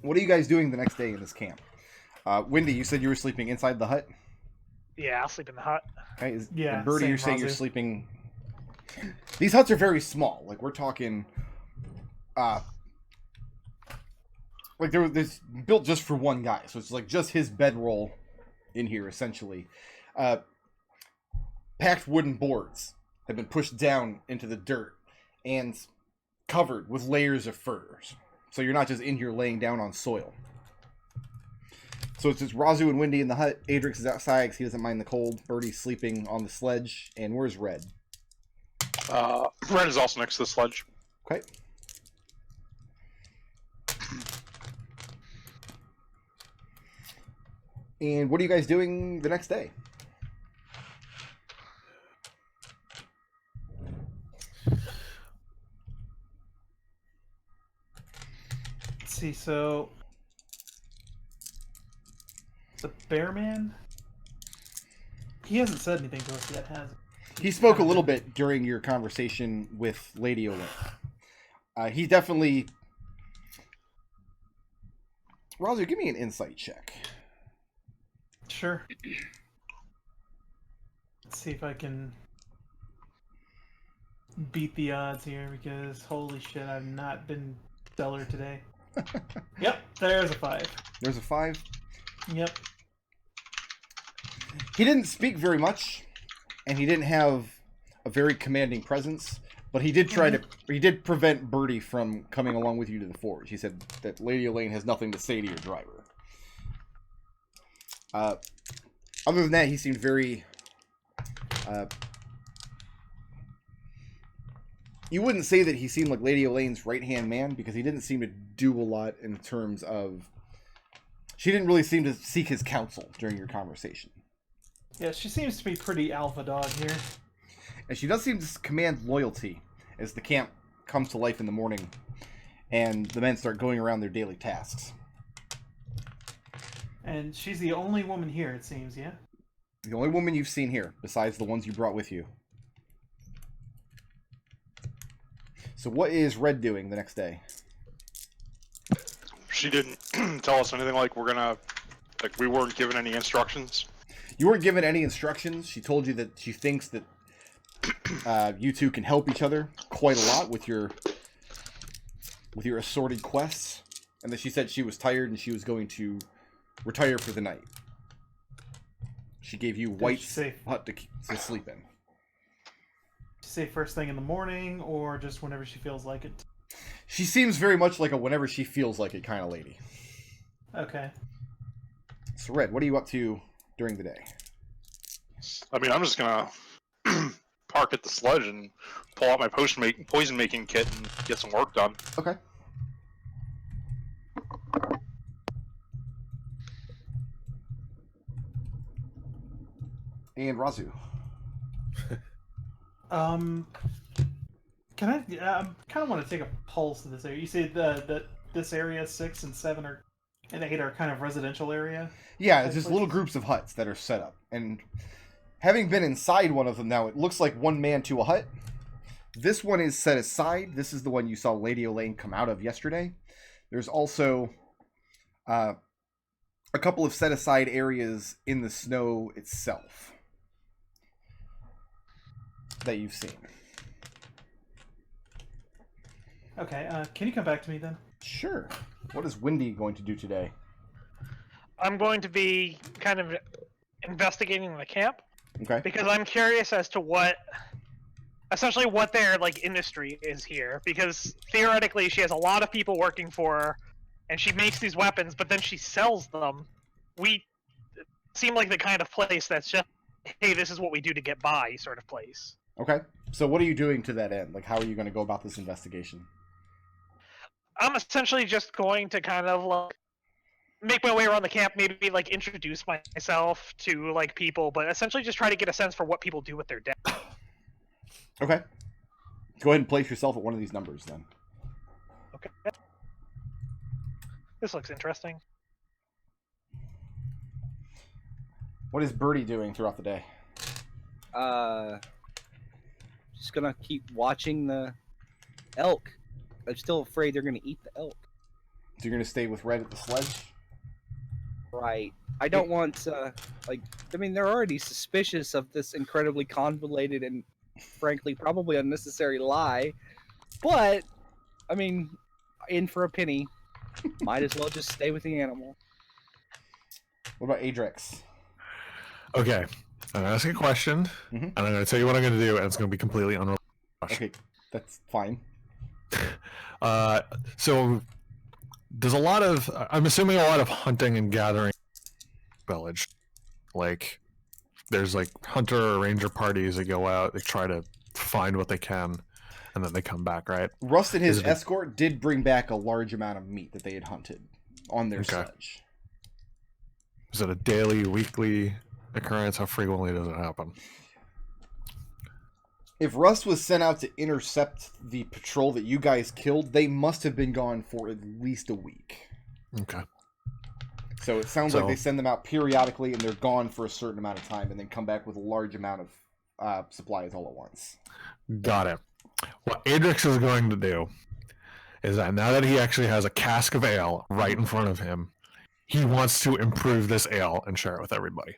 What are you guys doing the next day in this camp? Wendy, you said you were sleeping inside the hut? Yeah, I'll sleep in the hut. Okay. Yeah, And Birdie, same, you're saying you're Raazu. sleeping... These huts are very small. Like, we're talking... like, they're built just for one guy. So it's like just his bedroll in here, essentially. Packed wooden boards have been pushed down into the dirt and covered with layers of furs. So you're not just in here laying down on soil. So it's just Raazu and Wendy in the hut. Adrex is outside because he doesn't mind the cold. Birdie's sleeping on the sledge. And where's Red? Red is also next to the sledge. Okay. And what are you guys doing the next day? Let's see, so the Bearman, he hasn't said anything to us yet, has he? He spoke a little bit during your conversation with Lady Olin. He definitely... Raazu, give me an insight check. Sure. Let's see if I can beat the odds here, because holy shit, I've not been stellar today. Yep, there's a 5. There's a 5. Yep. He didn't speak very much, and he didn't have a very commanding presence, but he did try to... He did prevent Birdie from coming along with you to the forge. He said that Lady Elaine has nothing to say to your driver. Other than that, he seemed very... you wouldn't say that he seemed like Lady Elaine's right-hand man, because he didn't seem to do a lot in terms of... She didn't really seem to seek his counsel during your conversation. Yeah, she seems to be pretty alpha dog here. And she does seem to command loyalty as the camp comes to life in the morning and the men start going around their daily tasks. And she's the only woman here, it seems, yeah? The only woman you've seen here, besides the ones you brought with you. So what is Red doing the next day? She didn't tell us anything like we're gonna... Like, we weren't given any instructions. You weren't given any instructions. She told you that she thinks that you two can help each other quite a lot with your assorted quests. And that she said she was tired and she was going to retire for the night. She gave you White's hut to sleep in. Say first thing in the morning, or just whenever she feels like it? She seems very much like a whenever she feels like it kind of lady. Okay. So, Red, what are you up to during the day? I mean, I'm just gonna park at the sledge and pull out my poison-making kit and get some work done. Okay. And Raazu. Can I kind of want to take a pulse of this area. You say that this area 6 and 7 and 8 are kind of residential area? Yeah, it's just little groups of huts that are set up. And having been inside one of them now, it looks like one man to a hut. This one is set aside. This is the one you saw Lady Elaine come out of yesterday. There's also a couple of set aside areas in the snow itself that you've seen. Okay, can you come back to me then? Sure. What is Wendy going to do today? I'm going to be kind of investigating the camp. Okay. Because I'm curious as to what their industry is here. Because theoretically, she has a lot of people working for her, and she makes these weapons, but then she sells them. We seem like the kind of place that's just, hey, this is what we do to get by, sort of place. Okay. So what are you doing to that end? Like, how are you going to go about this investigation? I'm essentially just going to kind of make my way around the camp, maybe introduce myself to people, but essentially just try to get a sense for what people do with their dead. Okay. Go ahead and place yourself at one of these numbers then. Okay. This looks interesting. What is Birdie doing throughout the day? Just gonna keep watching the elk. I'm still afraid they're gonna eat the elk. you're gonna stay with Red at the sledge? Right. I don't want, they're already suspicious of this incredibly convoluted and, frankly, probably unnecessary lie. But, I mean, in for a penny, might as well just stay with the animal. What about Adrex? Okay, I'm gonna ask a question, and I'm gonna tell you what I'm gonna do, and it's gonna be completely unrelated. Okay, that's fine. So there's a lot of, I'm assuming a lot of hunting and gathering village. Like, there's like hunter or ranger parties that go out, they try to find what they can, and then they come back, right? Rust and his escort did bring back a large amount of meat that they had hunted on their sledge. Is it a daily, weekly occurrence? How frequently does it happen? If Rust was sent out to intercept the patrol that you guys killed, they must have been gone for at least a week. Okay. So it sounds like they send them out periodically and they're gone for a certain amount of time and then come back with a large amount of supplies all at once. Got it. What Adrex is going to do is that now that he actually has a cask of ale right in front of him, he wants to improve this ale and share it with everybody.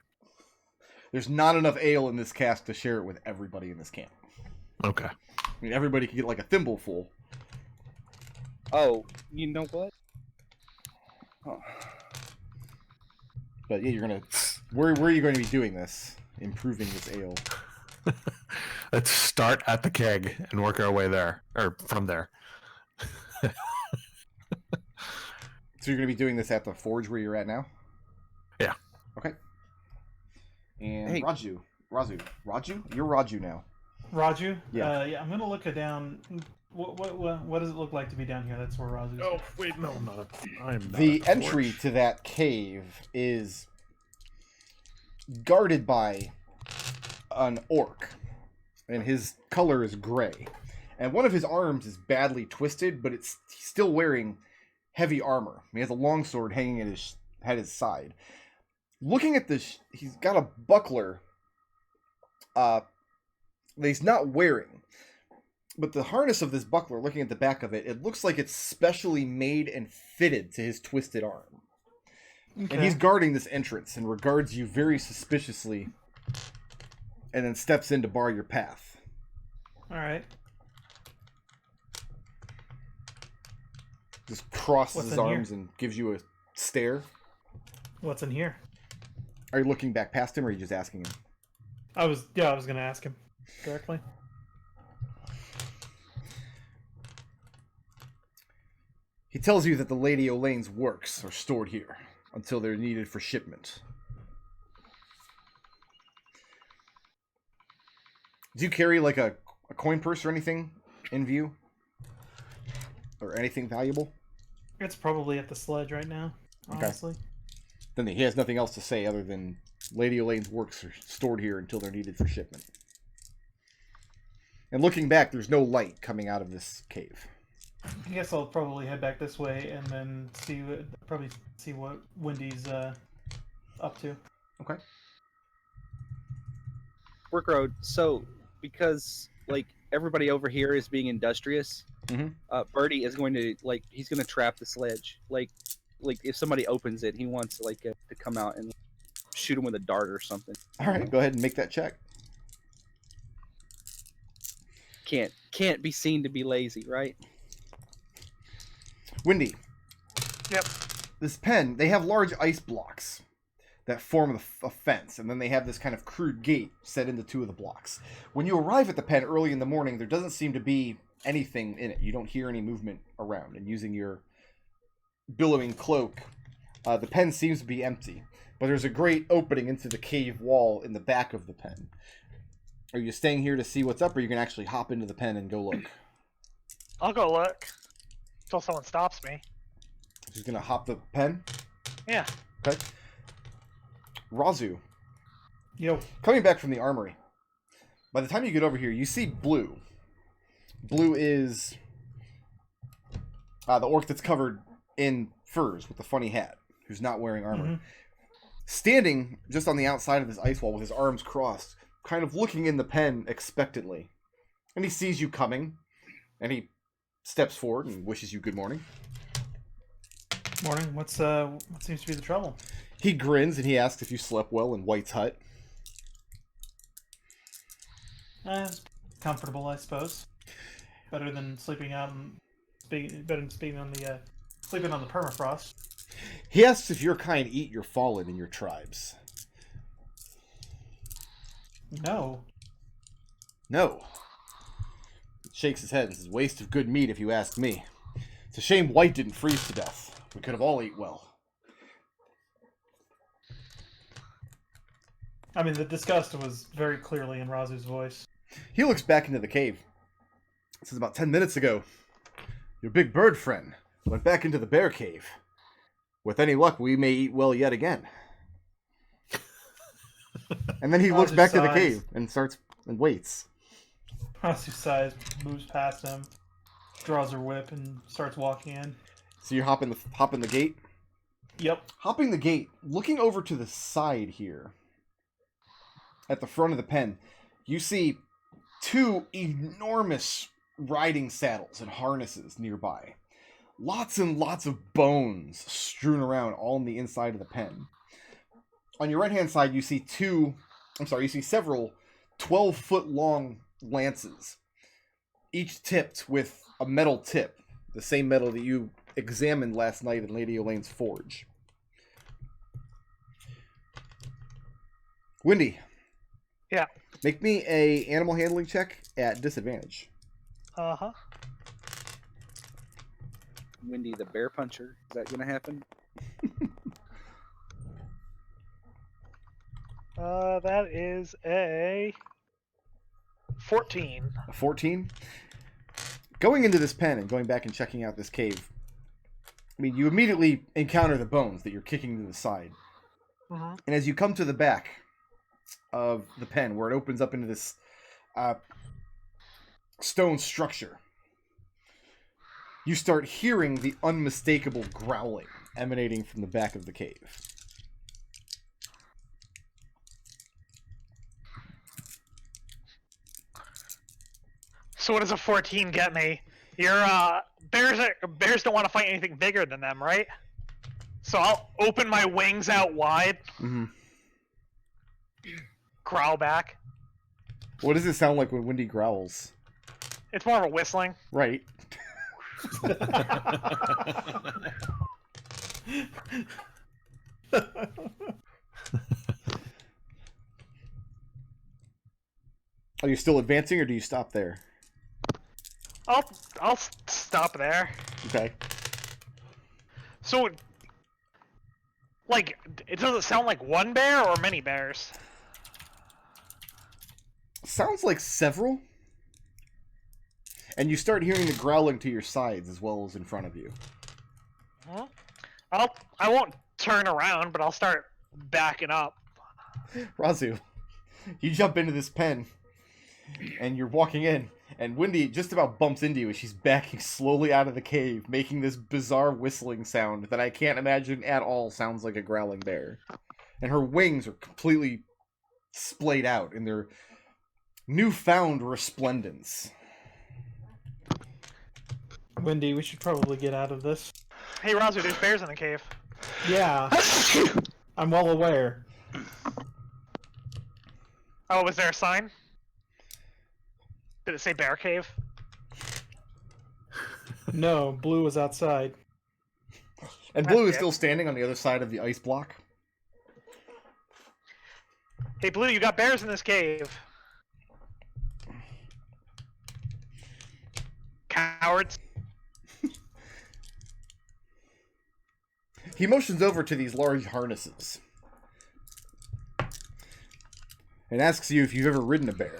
There's not enough ale in this cask to share it with everybody in this camp. Okay. I mean, everybody can get like a thimble full. Oh, you know what? Oh. But yeah, you're gonna. Where are you going to be doing this? Improving this ale. Let's start at the keg and work our way there, or from there. So you're going to be doing this at the forge where you're at now? Yeah. Okay. And Hey. Raazu? You're Raazu now. Raazu? Yeah. Yeah, I'm gonna look it down. What does it look like to be down here? That's where Raazu is. Oh, wait, no, I'm not. I'm not The a entry forge. to that cave is guarded by an orc, and his color is gray. And one of his arms is badly twisted, but he's still wearing heavy armor. He has a longsword hanging at his side. Looking at this, he's got a buckler that he's not wearing. But the harness of this buckler, looking at the back of it, it looks like it's specially made and fitted to his twisted arm. Okay. And he's guarding this entrance and regards you very suspiciously and then steps in to bar your path. All right. Just crosses What's his in here? arms and gives you a stare. What's in here? Are you looking back past him or are you just asking him? I was gonna ask him directly. He tells you that the Lady Olaine's works are stored here until they're needed for shipment. Do you carry like a coin purse or anything in view? Or anything valuable? It's probably at the sledge right now, honestly. Then he has nothing else to say other than Lady Elaine's works are stored here until they're needed for shipment. And looking back, there's no light coming out of this cave. I guess I'll probably head back this way and then see what Wendy's up to. Okay. Work road. So, because like everybody over here is being industrious, Birdie is going to he's going to trap the sledge. Like if somebody opens it, he wants to come out and shoot him with a dart or something. All right, go ahead and make that check. Can't be seen to be lazy, right? Wendy. Yep. This pen, they have large ice blocks that form a fence, and then they have this kind of crude gate set into two of the blocks. When you arrive at the pen early in the morning, there doesn't seem to be anything in it. You don't hear any movement around, and using your billowing cloak, the pen seems to be empty. But there's a great opening into the cave wall in the back of the pen. Are you staying here to see what's up, or are you going to actually hop into the pen and go look? I'll go look. Until someone stops me. She's going to hop the pen? Yeah. Okay. Raazu, Yo. coming back from the armory. By the time you get over here, you see Blue. Blue is the orc that's covered in furs with the funny hat, who's not wearing armor. Standing just on the outside of this ice wall with his arms crossed, kind of looking in the pen expectantly. And he sees you coming, and he steps forward and wishes you good morning. Morning. What seems to be the trouble? He grins and he asks if you slept well in White's hut. It's comfortable, I suppose. Better than sleeping out and better than sleeping on the permafrost. He asks if your kind eat your fallen in your tribes. No. No. He shakes his head and says, waste of good meat if you ask me. It's a shame White didn't freeze to death. We could have all ate well. I mean, the disgust was very clearly in Raazu's voice. He looks back into the cave. This is about 10 minutes ago. Your big bird friend went back into the bear cave. With any luck, we may eat well yet again. And then he looks back to the cave and waits. Raazu sighs, moves past him, draws her whip, and starts walking in. So you're hopping the gate? Yep. Hopping the gate, looking over to the side here, at the front of the pen, you see two enormous riding saddles and harnesses nearby. Lots and lots of bones strewn around all on the inside of the pen. On your right-hand side, you see several 12-foot long lances, each tipped with a metal tip, the same metal that you examined last night in Lady Elaine's forge. Wendy. Yeah. Make me a animal handling check at disadvantage. Uh-huh. Wendy the bear puncher. Is that gonna happen? That is a 14. A 14? Going into this pen and going back and checking out this cave, I mean, you immediately encounter the bones that you're kicking to the side. Mm-hmm. And as you come to the back of the pen, where it opens up into this stone structure, you start hearing the unmistakable growling emanating from the back of the cave. So what does a 14 get me? Your bears don't want to fight anything bigger than them, right? So I'll open my wings out wide, growl back. What does it sound like when Wendy growls? It's more of a whistling. Right. Are you still advancing, or do you stop there? I'll stop there. Okay. So, like, it doesn't sound like one bear or many bears. Sounds like several. And you start hearing the growling to your sides as well as in front of you. Well, I won't turn around, but I'll start backing up. Raazu, you jump into this pen, and you're walking in, and Wendy just about bumps into you as she's backing slowly out of the cave, making this bizarre whistling sound that I can't imagine at all sounds like a growling bear. And her wings are completely splayed out in their newfound resplendence. Wendy, we should probably get out of this. Hey, Raazu, there's bears in the cave. Yeah. I'm well aware. Oh, was there a sign? Did it say bear cave? No, Blue was outside. And Blue is still standing on the other side of the ice block. Hey, Blue, you got bears in this cave. Cowards. He motions over to these large harnesses and asks you if you've ever ridden a bear.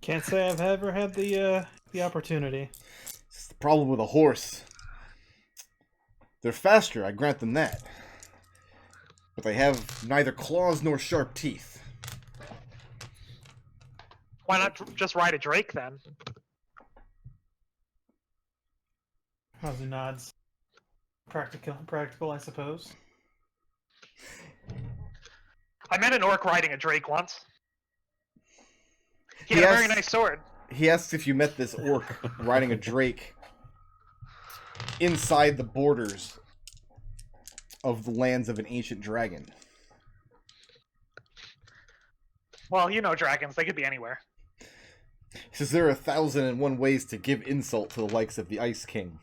Can't say I've ever had the opportunity. It's the problem with a horse. They're faster, I grant them that. But they have neither claws nor sharp teeth. Why not just ride a drake then? Raazu nods. Practical, I suppose. I met an orc riding a drake once. He He had a very asks- nice sword. He asks if you met this orc riding a drake inside the borders of the lands of an ancient dragon. Well, you know dragons, they could be anywhere. He says there are 1,001 ways to give insult to the likes of the Ice King.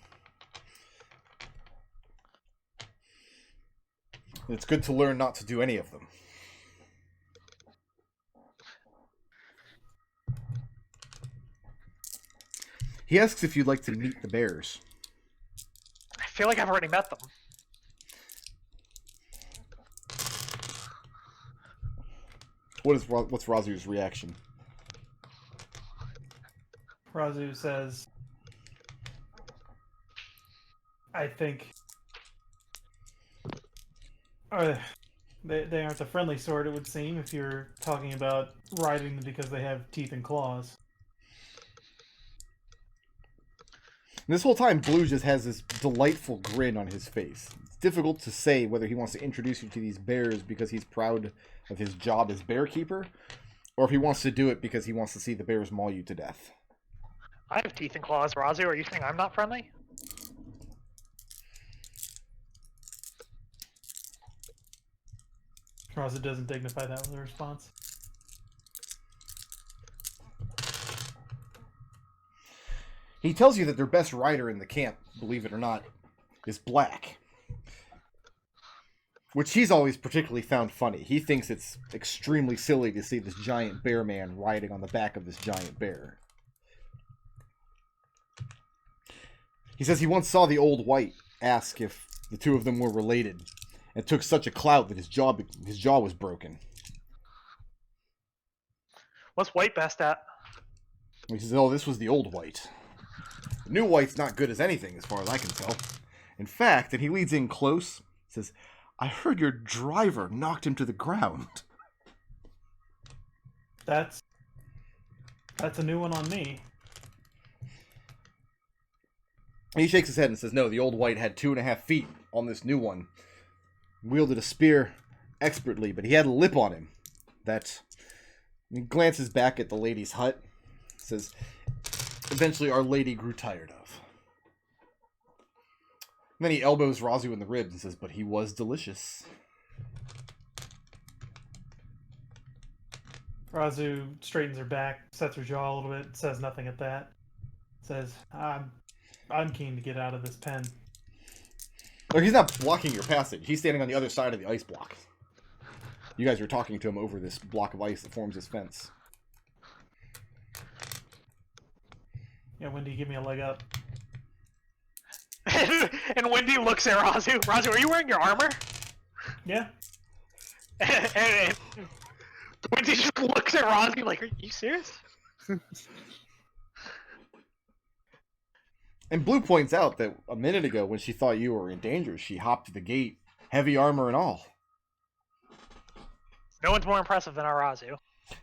It's good to learn not to do any of them. He asks if you'd like to meet the bears. I feel like I've already met them. What's Raazu's reaction? Raazu says, I think they aren't the friendly sort, it would seem, if you're talking about riding them because they have teeth and claws. And this whole time, Blue just has this delightful grin on his face. It's difficult to say whether he wants to introduce you to these bears because he's proud of his job as bear keeper, or if he wants to do it because he wants to see the bears maul you to death. I have teeth and claws, Raazu. Are you saying I'm not friendly? Raazu doesn't dignify that with a response. He tells you that their best rider in the camp, believe it or not, is Black. Which he's always particularly found funny. He thinks it's extremely silly to see this giant bear man riding on the back of this giant bear. He says he once saw the old white ask if the two of them were related, and took such a clout that his jaw was broken. What's White best at? He says, oh, this was the old white. The new white's not good as anything, as far as I can tell. In fact, and he leads in close, says, I heard your driver knocked him to the ground. That's a new one on me. He shakes his head and says, no, the old white had 2.5 feet on this new one. Wielded a spear expertly, but he had a lip on him. He glances back at the lady's hut. Says, eventually our lady grew tired of. And then he elbows Raazu in the ribs and says, but he was delicious. Raazu straightens her back, sets her jaw a little bit, says nothing at that. Says, I'm keen to get out of this pen. Look, he's not blocking your passage. He's standing on the other side of the ice block. You guys are talking to him over this block of ice that forms his fence. Yeah, Wendy, give me a leg up. And Wendy looks at Raazu. Raazu, are you wearing your armor? Yeah. and Wendy just looks at Raazu like, are you serious? And Blue points out that a minute ago, when she thought you were in danger, she hopped to the gate, heavy armor and all. No one's more impressive than our Raazu.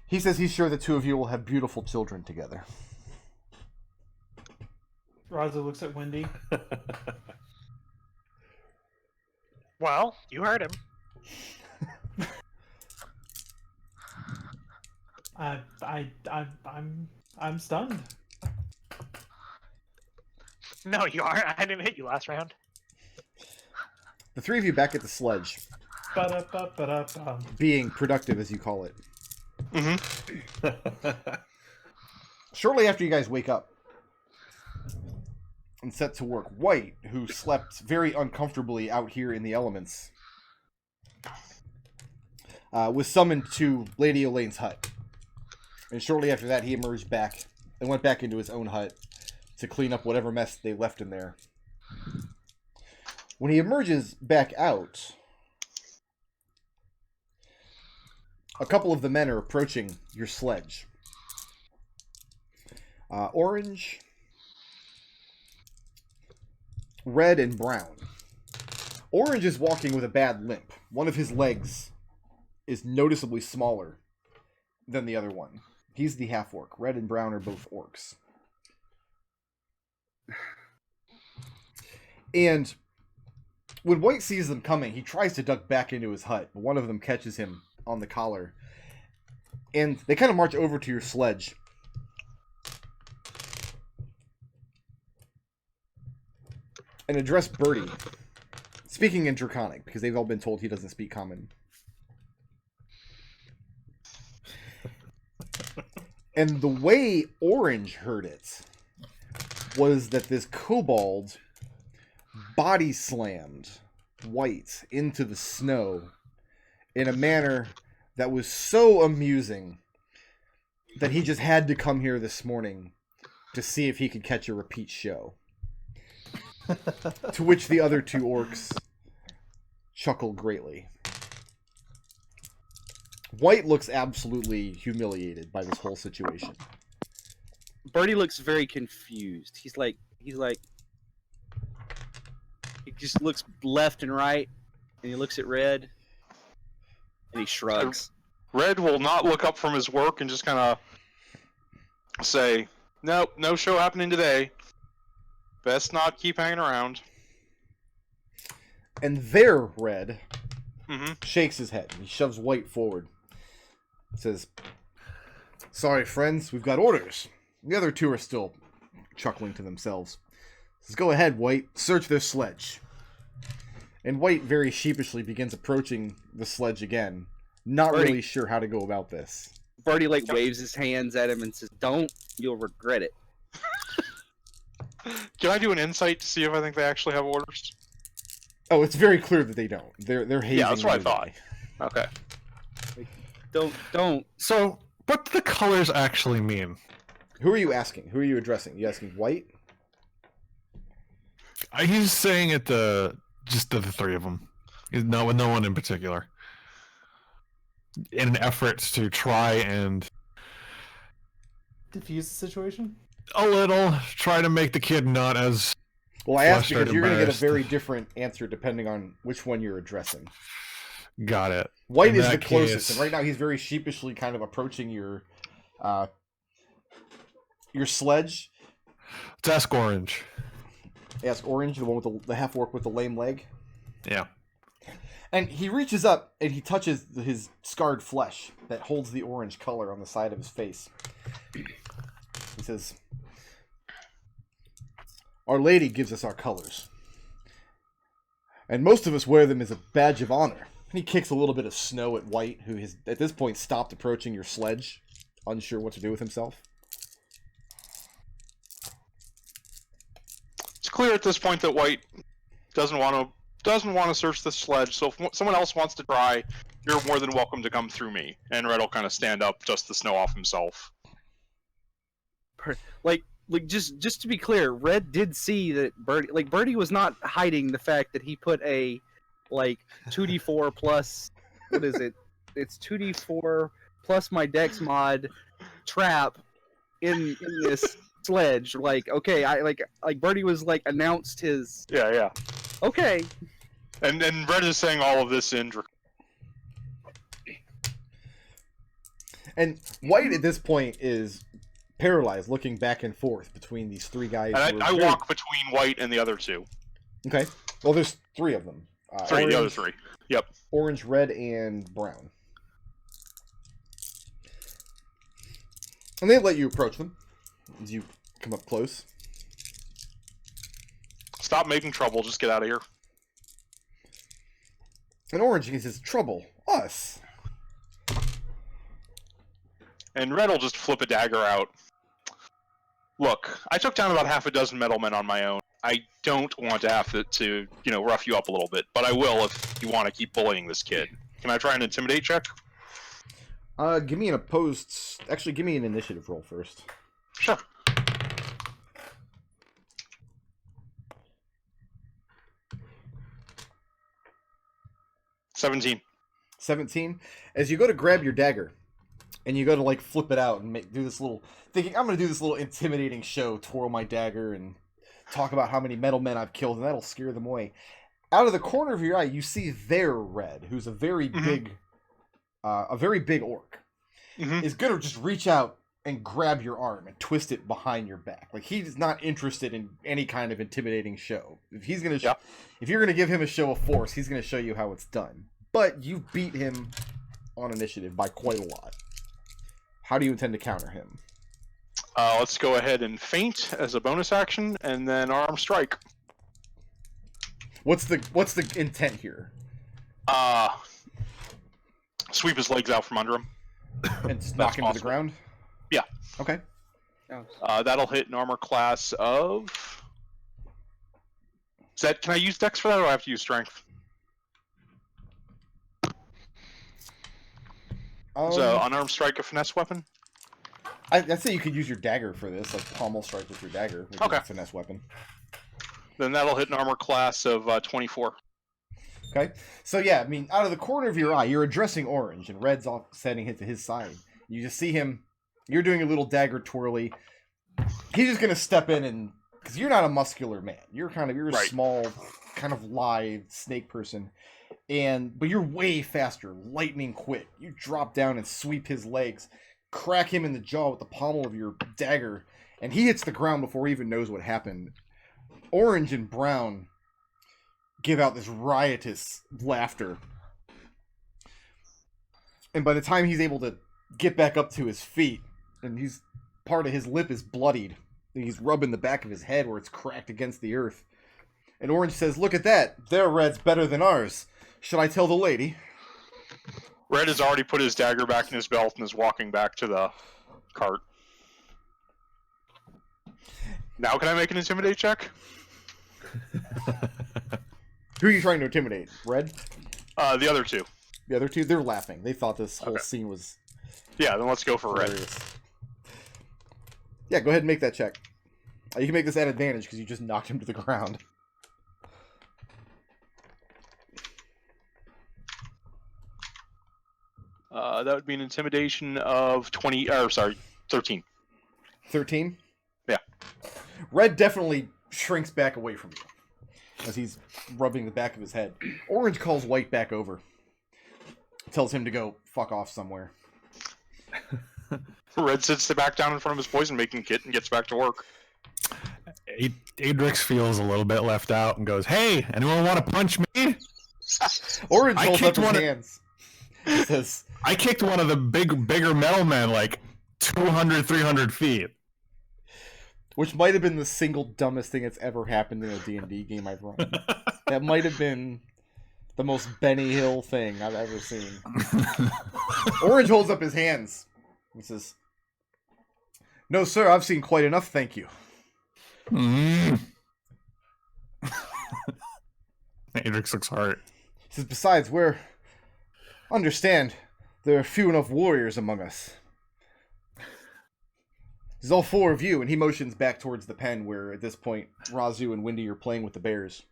He says he's sure the two of you will have beautiful children together. Raazu looks at Wendy. Well, you heard him. I'm stunned. No, you aren't. I didn't hit you last round. The three of you back at the sledge, Ba-da-ba-ba-da-bum. being productive as you call it. Mm-hmm. Shortly after you guys wake up and set to work, White, who slept very uncomfortably out here in the elements, was summoned to Lady Elaine's hut. And shortly after that, he emerged back and went back into his own hut to clean up whatever mess they left in there. When he emerges back out, a couple of the men are approaching your sledge. Orange, red, and brown. Orange is walking with a bad limp. One of his legs is noticeably smaller than the other one. He's the half-orc. Red and brown are both orcs. And when White sees them coming, he tries to duck back into his hut, but one of them catches him on the collar. And they kind of march over to your sledge. and address Birdie, speaking in Draconic, because they've all been told he doesn't speak Common. And the way Orange heard it was that this kobold body slammed White into the snow in a manner that was so amusing that he just had to come here this morning to see if he could catch a repeat show. To which the other two orcs chuckled greatly. White looks absolutely humiliated by this whole situation. Birdie looks very confused. He just looks left and right, and he looks at Red, and he shrugs. Red will not look up from his work and just kind of say, "Nope, no show happening today. Best not keep hanging around." And there, Red Mm-hmm. shakes his head. He shoves White forward. Says, "Sorry, friends, we've got orders." The other two are still chuckling to themselves. Says, "Go ahead, White. Search their sledge." And White very sheepishly begins approaching the sledge again, not Birdie. really sure how to go about this. Birdie waves his hands at him and says, "Don't, you'll regret it." Can I do an insight to see if I think they actually have orders? Oh, it's very clear that they don't. They're hazing. Yeah, that's what I everybody. thought. Okay. Don't. So, what do the colors actually mean? Who are you asking? Who are you addressing? You asking White? He's saying it to just the three of them. No one in particular. In an effort to try and Diffuse the situation? a little try to make the kid not as Well, I asked Flustered, because you're going to get a embarrassed. very different answer depending on which one you're addressing. got it. White In is the that closest, case- and right now he's very sheepishly kind of approaching your sledge. Let's ask Orange. Ask Orange, the one with the half orc with the lame leg. Yeah. And he reaches up and he touches his scarred flesh that holds the orange color on the side of his face. He says, "Our Lady gives us our colors. And most of us wear them as a badge of honor." And he kicks a little bit of snow at White, who has at this point stopped approaching your sledge, unsure what to do with himself. It's clear at this point that White doesn't want to search the sledge. So if someone else wants to try, you're more than welcome to come through me. And Red will kind of stand up, dust the snow off himself. Just to be clear, Red did see that Birdie was not hiding the fact that he put a 2d4 plus, what is it? It's 2d4 plus my dex mod trap in this sledge. Birdie was announced his. Yeah. Okay. And Red is saying all of this in And White at this point is paralyzed, looking back and forth between these three guys. And I walk between White and the other two. Okay. Well, there's three of them. The other three. Yep. Orange, red, and brown. And they let you approach them as you come up close. Stop making trouble. Just get out of here. And Orange, he says, "Trouble. Us." And Red will just flip a dagger out. Look, I took down about half a dozen metalmen on my own. I don't want to have to rough you up a little bit, but I will if you want to keep bullying this kid. Can I try an intimidate check? Give me an opposed... Actually, give me an initiative roll first. Sure. $17. 17. As you go to grab your dagger, and you go to flip it out and do this little... Thinking, I'm going to do this little intimidating show, twirl my dagger, and talk about how many metal men I've killed, and that'll scare them away. Out of the corner of your eye, you see their Red, who's a very big orc, is going to just reach out and grab your arm and twist it behind your back. He's not interested in any kind of intimidating show. If he's going to, if you're going to give him a show of force, he's going to show you how it's done. But you beat him on initiative by quite a lot. How do you intend to counter him? Let's go ahead and feint as a bonus action, and then arm strike. What's the intent here? Sweep his legs out from under him. And just knock him to the ground? Yeah. Okay. That'll hit an armor class of... Can I use Dex for that, or do I have to use Strength? So, unarmed strike, a finesse weapon? I'd say you could use your dagger for this, like pommel strike with your dagger, which is a finesse weapon. Then that'll hit an armor class of 24. Okay. So yeah, I mean, out of the corner of your eye, you're addressing Orange, and Red's off setting it to his side. You just see him, you're doing a little dagger twirly. He's just gonna step in and, because you're not a muscular man. You're a small, kind of lithe snake person. But you're way faster, lightning quick. You drop down and sweep his legs, crack him in the jaw with the pommel of your dagger, and he hits the ground before he even knows what happened. Orange and Brown give out this riotous laughter. And by the time he's able to get back up to his feet, and part of his lip is bloodied, and he's rubbing the back of his head where it's cracked against the earth. And Orange says, "Look at that. Their red's better than ours. Should I tell the lady?" Red has already put his dagger back in his belt and is walking back to the cart. Now can I make an intimidate check? Who are you trying to intimidate? Red? The other two. The other two? They're laughing. They thought this whole scene was... Yeah, then let's go for hilarious. Red. Yeah, go ahead and make that check. You can make this at advantage because you just knocked him to the ground. That would be an intimidation of 13. 13? Yeah. Red definitely shrinks back away from you as he's rubbing the back of his head. Orange calls White back over. Tells him to go fuck off somewhere. Red sits back down in front of his poison-making kit and gets back to work. Adrex feels a little bit left out and goes, "Hey, anyone want to punch me?" Orange holds up his hands. He says, I kicked one of the bigger metal men like 200, 300 feet. Which might have been the single dumbest thing that's ever happened in a D&D game I've run. That might have been the most Benny Hill thing I've ever seen. Orange holds up his hands. He says, "No, sir, I've seen quite enough, thank you." Adrex looks hurt. He says, "Besides, understand, there are few enough warriors among us. There's all four of you," and he motions back towards the pen where, at this point, Raazu and Windy are playing with the bears.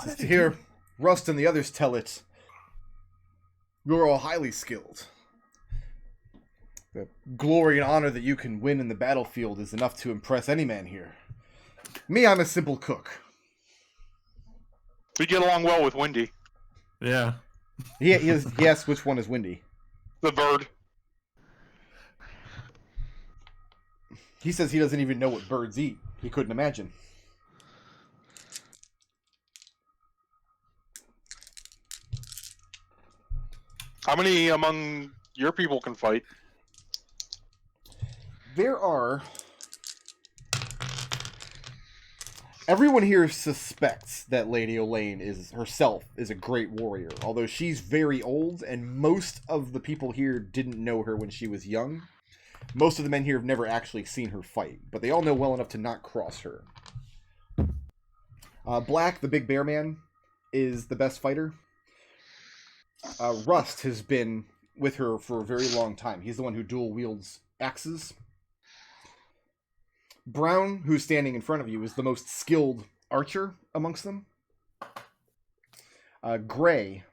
Says, "To hear Rust and the others tell it, you're all highly skilled. The glory and honor that you can win in the battlefield is enough to impress any man here. Me, I'm a simple cook." We get along well with Windy. Yeah. He asks which one is Windy. The bird. He says he doesn't even know what birds eat. He couldn't imagine. How many among your people can fight? There are... Everyone here suspects that Lady Elaine herself is a great warrior, although she's very old, and most of the people here didn't know her when she was young. Most of the men here have never actually seen her fight, but they all know well enough to not cross her. Black, the big bear man, is the best fighter. Rust has been with her for a very long time. He's the one who dual wields axes. Brown, who's standing in front of you, is the most skilled archer amongst them. Gray,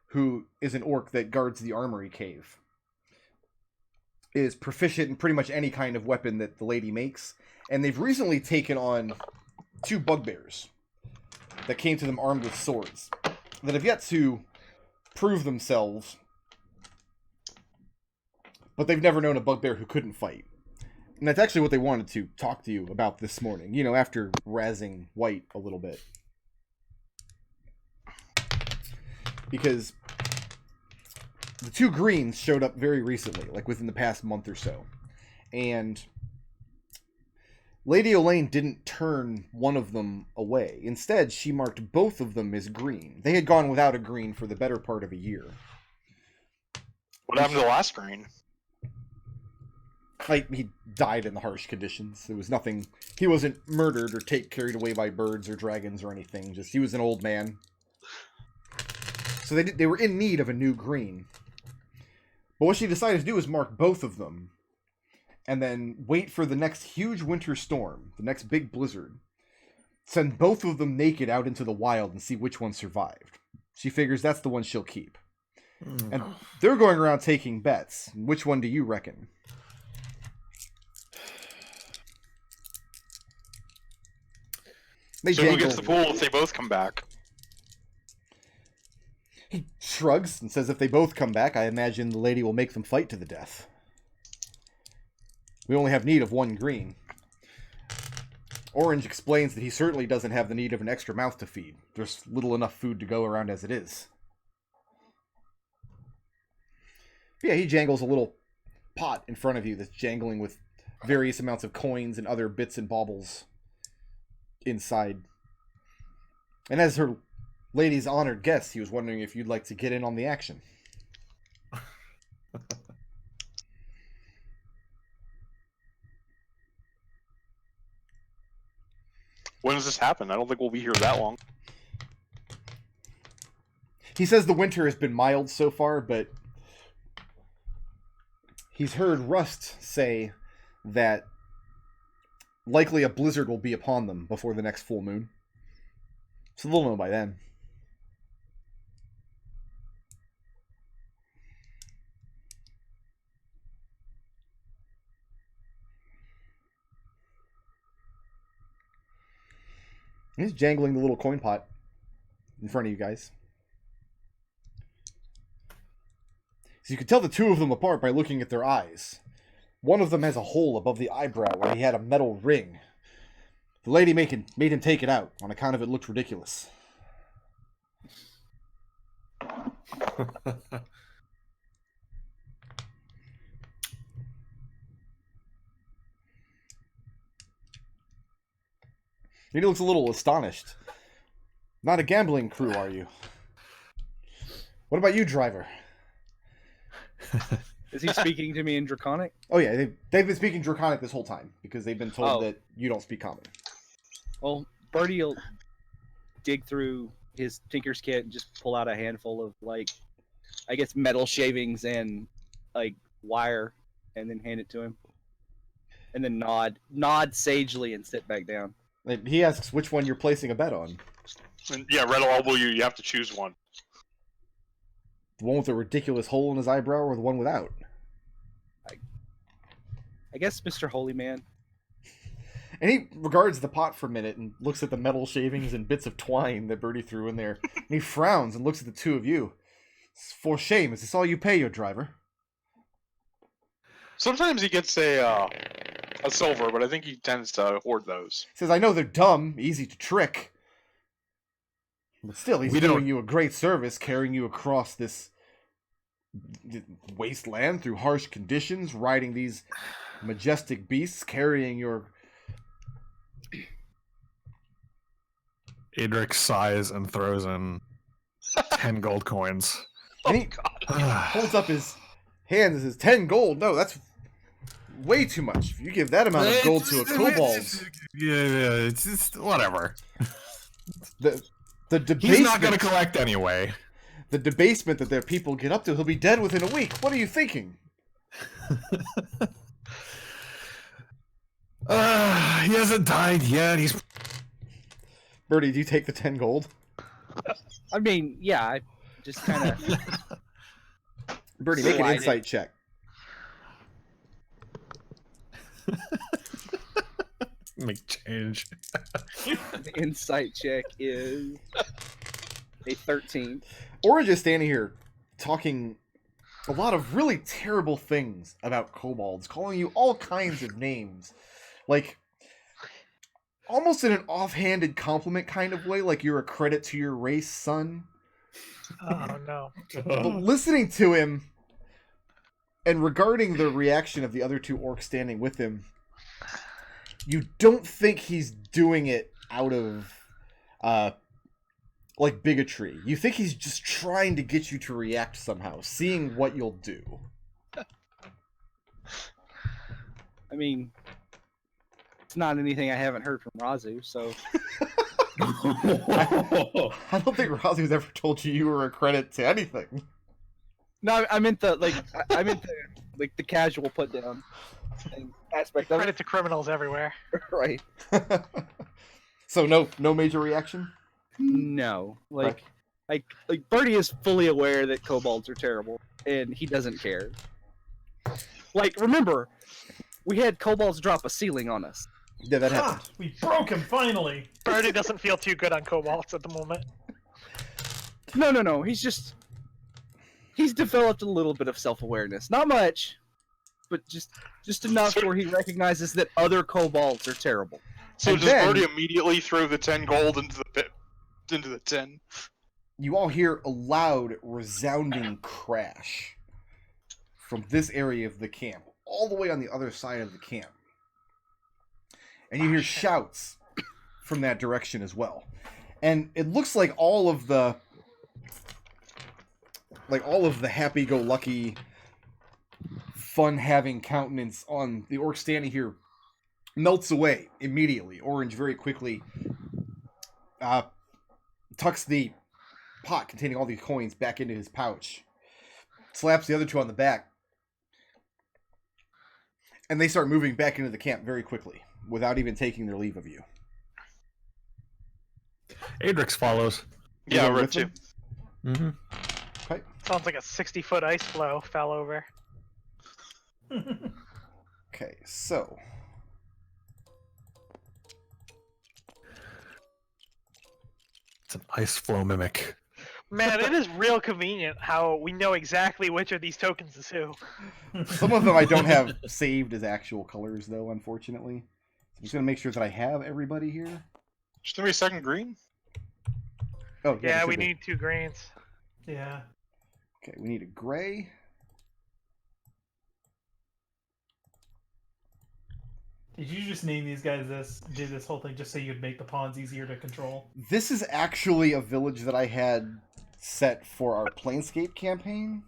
who is an orc that guards the armory cave, is proficient in pretty much any kind of weapon that the lady makes. And they've recently taken on 2 bugbears that came to them armed with swords that have yet to prove themselves, but they've never known a bugbear who couldn't fight. And that's actually what they wanted to talk to you about this morning, you know, after razzing White a little bit. Because the 2 greens showed up very recently, like within the past month or so. And Lady Elaine didn't turn one of them away. Instead, she marked both of them as green. They had gone without a green for the better part of a year. What happened to the last green? He died in the harsh conditions. There was nothing... He wasn't murdered or carried away by birds or dragons or anything. Just he was an old man. So they were in need of a new green. But what she decided to do is mark both of them. And then wait for the next huge winter storm. The next big blizzard. Send both of them naked out into the wild and see which one survived. She figures that's the one she'll keep. And they're going around taking bets. Which one do you reckon? So who gets the pool if they both come back? He shrugs and says if they both come back, I imagine the lady will make them fight to the death. We only have need of one green. Orange explains that he certainly doesn't have the need of an extra mouth to feed. There's little enough food to go around as it is. Yeah, he jangles a little pot in front of you that's jangling with various amounts of coins and other bits and baubles inside. And as her lady's honored guest, he was wondering if you'd like to get in on the action. When does this happen? I don't think we'll be here that long. He says the winter has been mild so far, but he's heard Rust say that likely a blizzard will be upon them before the next full moon. So they'll know by then. He's jangling the little coin pot in front of you guys. So you can tell the two of them apart by looking at their eyes. One of them has a hole above the eyebrow where he had a metal ring. The lady made him take it out on account of it looked ridiculous. He looks a little astonished. Not a gambling crew, are you? What about you, driver? Is he speaking to me in Draconic? Oh yeah, they've been speaking Draconic this whole time because they've been told Oh. that you don't speak Common. Well, Birdie will dig through his Tinker's kit and just pull out a handful of, like, I guess metal shavings and, like, wire, and then hand it to him. And then nod sagely and sit back down. And he asks which one you're placing a bet on. And yeah, Red will elbow you. You have to choose one. The one with the ridiculous hole in his eyebrow or the one without? I guess Mr. Holy Man. And he regards the pot for a minute and looks at the metal shavings and bits of twine that Birdie threw in there. And he frowns and looks at the two of you. For shame, is this all you pay your driver? Sometimes he gets a silver, but I think he tends to hoard those. He says, I know they're dumb, easy to trick. But still, he's doing you a great service, carrying you across this wasteland through harsh conditions, riding these majestic beasts, carrying your... Adrex sighs and throws in 10 gold coins. And he holds up his hands and says, 10 gold? No, that's way too much. If you give that amount of gold to a kobold... Yeah, it's just whatever. The debasement, He's not going to collect anyway. The debasement that their people get up to, he'll be dead within a week. What are you thinking? He hasn't died yet. He's... Birdie, do you take the 10 gold? I mean, yeah, I just kind of... Birdie, make an insight check. Make change. The insight check is a 13. Orange is standing here talking a lot of really terrible things about kobolds, calling you all kinds of names. Like, almost in an offhanded compliment kind of way, like you're a credit to your race, son. Oh no. But listening to him, and regarding the reaction of the other two orcs standing with him, you don't think he's doing it out of like bigotry. You think he's just trying to get you to react somehow, seeing what you'll do. I mean, it's not anything I haven't heard from Raazu, so I don't think Raazu's ever told you were a credit to anything. no, I meant the the casual put down aspect of Credit to criminals everywhere. it. Right. So no major reaction? No, like Birdie is fully aware that kobolds are terrible, and he doesn't care. Like, remember, we had kobolds drop a ceiling on us. Yeah, that happened. We broke him finally. Birdie doesn't feel too good on kobolds at the moment. No. He's developed a little bit of self-awareness. Not much, but just enough where he recognizes that other kobolds are terrible. So And does then- Birdie immediately throw the 10 gold into the pit, into the tin? You all hear a loud, resounding crash from this area of the camp, all the way on the other side of the camp. And you hear shouts from that direction as well. And it looks like all of the happy-go-lucky, fun-having countenance on the orc standing here melts away immediately. Orange very quickly tucks the pot containing all these coins back into his pouch, slaps the other two on the back, and they start moving back into the camp very quickly without even taking their leave of you. Adrex follows. Yeah, going Red with too. them? Mm-hmm. Okay. Sounds like a 60-foot ice floe fell over. Okay, so It's an ice flow mimic. Man, it is real convenient how we know exactly which of these tokens is who. some of them I don't have saved as actual colors, though, unfortunately. So I'm just going to make sure that I have everybody here. Just give me a second green. Oh, Yeah, there we should be. need 2 greens. Yeah. Okay, we need a gray. Did you just name these guys do this whole thing just so you'd make the pawns easier to control? This is actually a village that I had set for our Planescape campaign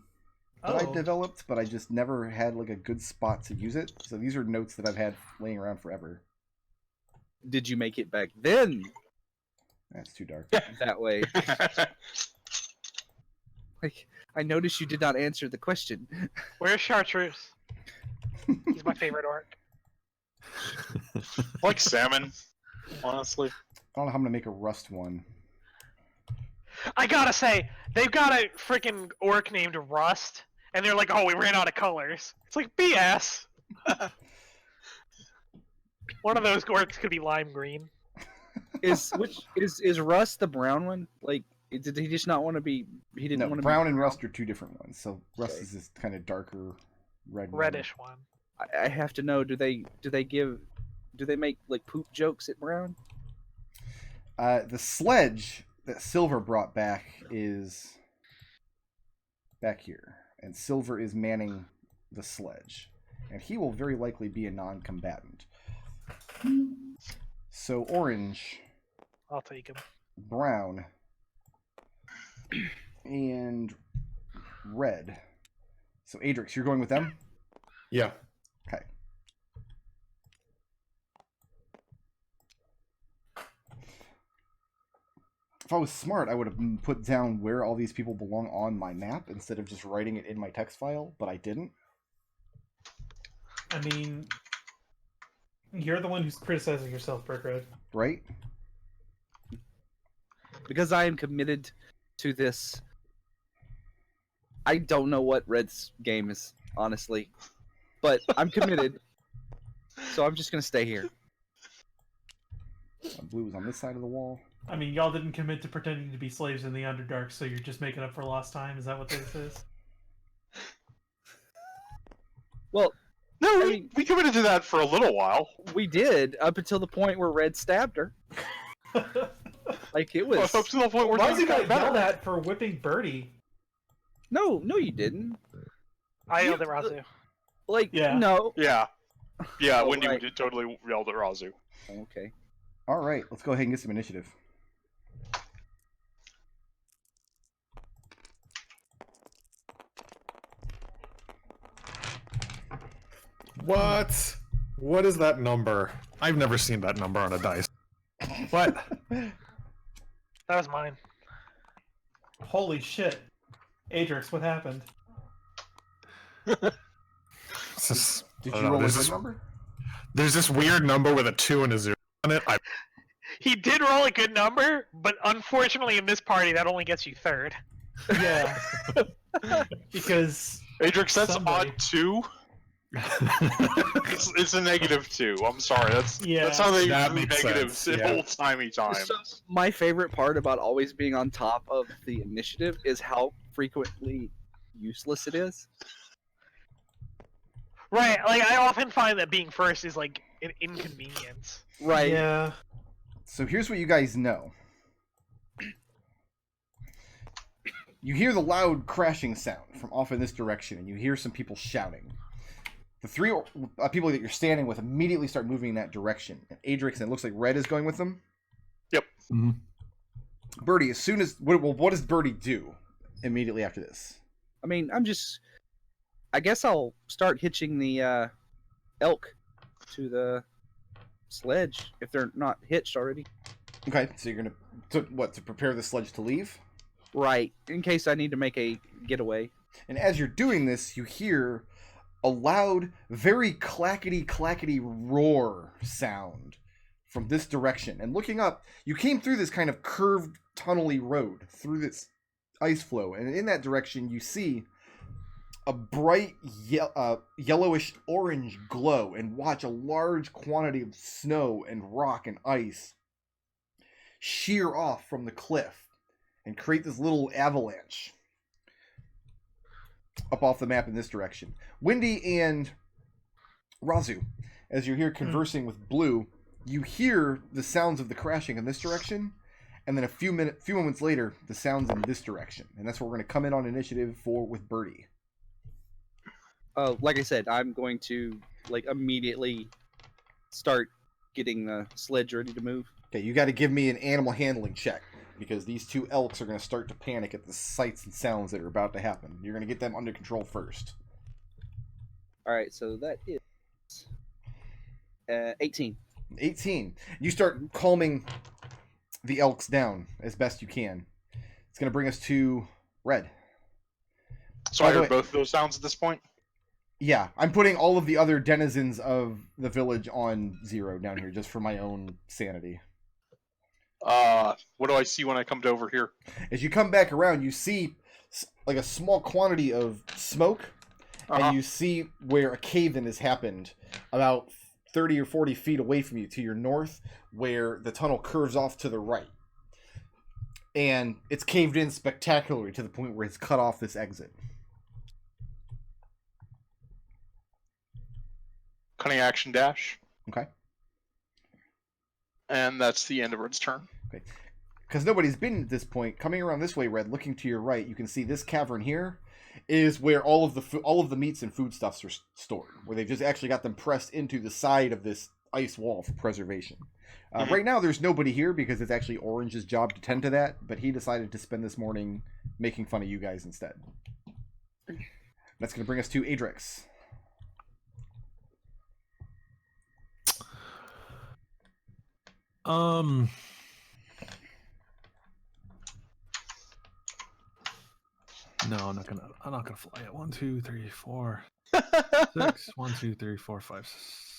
that I developed, but I just never had like a good spot to use it. So these are notes that I've had laying around forever. Did you make it back then That's too dark. that way? Like, I noticed you did not answer the question. Where's Chartreuse? He's my favorite orc. I like salmon, honestly. I don't know how I'm going to make a rust one. I gotta say, they've got a freaking orc named Rust, and they're like, oh, we ran out of colors. It's like, BS! One of those orcs could be lime green. Is Russ the brown one? Like, did he just not want to be? He didn't No, want to. brown and rust are two different ones. So rust Okay. is this kind of darker red one. Reddish one. I have to know. Do they make like poop jokes at Brown? The sledge that Silver brought back is back here, and Silver is manning the sledge, and he will very likely be a non-combatant. So orange, I'll take him. brown, and red. So Adrex, you're going with them? Yeah. Okay. If I was smart, I would have put down where all these people belong on my map instead of just writing it in my text file, but I didn't. I mean, you're the one who's criticizing yourself, Brickroad. Right? Because I am committed to this. I don't know what Red's game is, honestly, but I'm committed. So I'm just gonna stay here. Blue is on this side of the wall. I mean, y'all didn't commit to pretending to be slaves in the Underdark, so you're just making up for lost time? Is that what this is? Well, No, I we, mean- we committed to that for a little while. we did up until the point where Red stabbed her. Like it was. Up to the point where Why is he things got got yelled better. at for whipping Birdie? No, you didn't. I yelled at Raazu. Like Yeah. no, Yeah. Yeah, Oh, Wendy right. did totally yelled at Raazu. Okay. All right, let's go ahead and get some initiative. What? What is that number? I've never seen that number on a dice. What? That was mine. Holy shit. Adrex, what happened? It's just- Did I you don't know, roll a there's good this- number? There's this weird number with a 2 and a 0 on it. He did roll a good number, but unfortunately in this party that only gets you third. Yeah. Because Adrix, that's Somebody. odd 2. It's a -2. I'm sorry. That's how they That do makes negatives sense, in yeah. old-timey times. So, my favorite part about always being on top of the initiative is how frequently useless it is. Right, like I often find that being first is like an inconvenience. Right. yeah, So here's what you guys know. You hear the loud crashing sound from off in this direction, and you hear some people shouting. The three people that you're standing with immediately start moving in that direction. And Adrix, and it looks like Red is going with them. Yep. Mhm. Birdie, as soon as... what does Birdie do immediately after this? I mean, I guess I'll start hitching the elk to the sledge if they're not hitched already. Okay, so you're going to prepare the sledge to leave? Right. In case I need to make a getaway. And as you're doing this, you hear a loud, very clackety roar sound from this direction. And looking up, you came through this kind of curved, tunnely road through this ice flow. And in that direction, you see a bright yellowish orange glow, and watch a large quantity of snow and rock and ice shear off from the cliff and create this little avalanche up off the map in this direction. Wendy and Raazu, as you're here conversing with Blue, you hear the sounds of the crashing in this direction, and then a few moments later, the sounds in this direction, and that's where we're going to come in on initiative with Birdie. Like I said, I'm going to immediately start getting the sledge ready to move. Okay, you got to give me an animal handling check, because these two elks are going to start to panic at the sights and sounds that are about to happen. You're going to get them under control first. All right, so that is 18. 18. You start calming the elks down as best you can. It's going to bring us to Red. So By I the heard way- both of those sounds at this point? Yeah, I'm putting all of the other denizens of the village on 0 down here, just for my own sanity. What do I see when I come over here? As you come back around, you see like a small quantity of smoke, and you see where a cave-in has happened about 30 or 40 feet away from you to your north, where the tunnel curves off to the right. And it's caved in spectacularly to the point where it's cut off this exit. Cunning action dash. Okay. And that's the end of Red's turn. Because nobody's been at this point, coming around this way, Red, looking to your right, you can see this cavern here is where all of the meats and foodstuffs are stored, where they've just actually got them pressed into the side of this ice wall for preservation. Right now, there's nobody here because it's actually Orange's job to tend to that, but he decided to spend this morning making fun of you guys instead. That's going to bring us to Adrex. No, I'm not gonna fly it. 1, 2, 3, 4, 6. 1, 2, 3, 4, 5,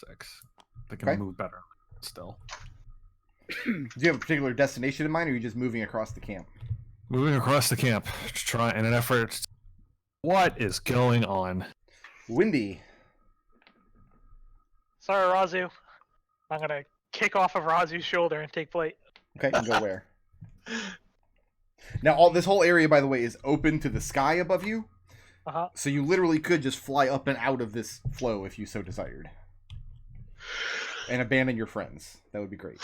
6. They can Okay. move better still. Do you have a particular destination in mind, or are you just moving across the camp? Moving across the camp to try in an effort. What is going on? Windy. Sorry, Raazu. I'm gonna kick off of Raazu's shoulder and take flight. Okay, and go where? Now, this whole area, by the way, is open to the sky above you. Uh-huh. So you literally could just fly up and out of this flow if you so desired. And abandon your friends. That would be great.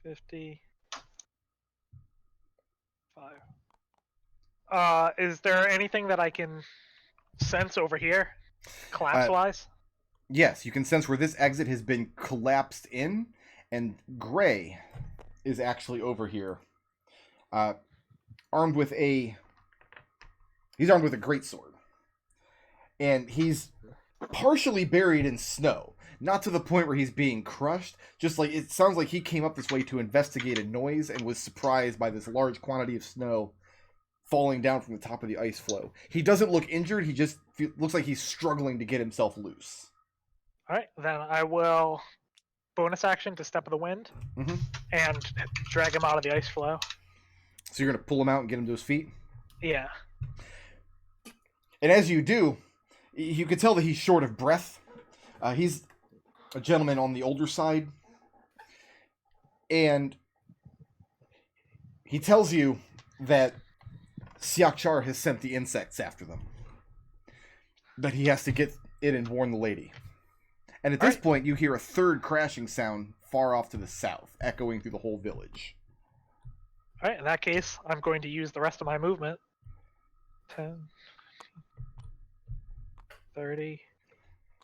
55. Is there anything that I can sense over here, collapse-wise? Yes, you can sense where this exit has been collapsed in, and Gray is actually over here, armed with a greatsword, and he's partially buried in snow. Not to the point where he's being crushed, just like it sounds like he came up this way to investigate a noise and was surprised by this large quantity of snow falling down from the top of the ice floe. He doesn't look injured, he just looks like he's struggling to get himself loose. Alright, then I will bonus action to Step of the Wind and drag him out of the ice floe. So you're going to pull him out and get him to his feet? Yeah. And as you do, you can tell that he's short of breath. He's a gentleman on the older side. And he tells you that Siakchar has sent the insects after them. That he has to get in and warn the lady. And at this point, you hear a third crashing sound far off to the south, echoing through the whole village. Alright, in that case, I'm going to use the rest of my movement. 10, 30,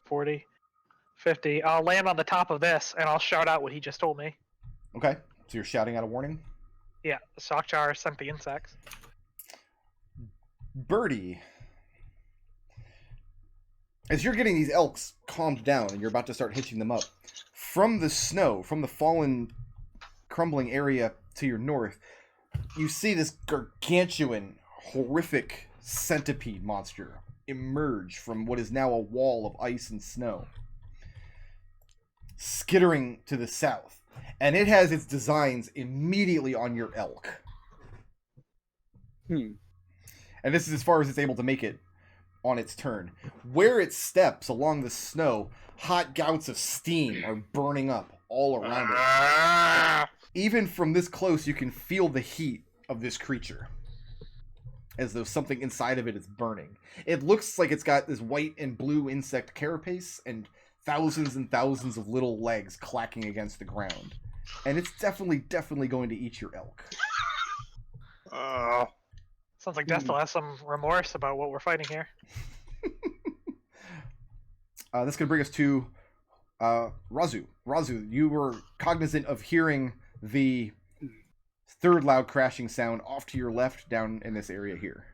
40, 50. I'll land on the top of this, and I'll shout out what he just told me. Okay, so you're shouting out a warning? Yeah, Siakchar sent the insects. Birdie, as you're getting these elks calmed down and you're about to start hitching them up, from the snow, from the fallen, crumbling area to your north, you see this gargantuan, horrific centipede monster emerge from what is now a wall of ice and snow, skittering to the south. And it has its designs immediately on your elk. And this is as far as it's able to make it on its turn. Where it steps along the snow, hot gouts of steam are burning up all around it. Even from this close, you can feel the heat of this creature, as though something inside of it is burning. It looks like it's got this white and blue insect carapace and thousands of little legs clacking against the ground. And it's definitely going to eat your elk. Sounds like Destil has some remorse about what we're fighting here. That's going to bring us to Raazu. Raazu, you were cognizant of hearing the third loud crashing sound off to your left down in this area here.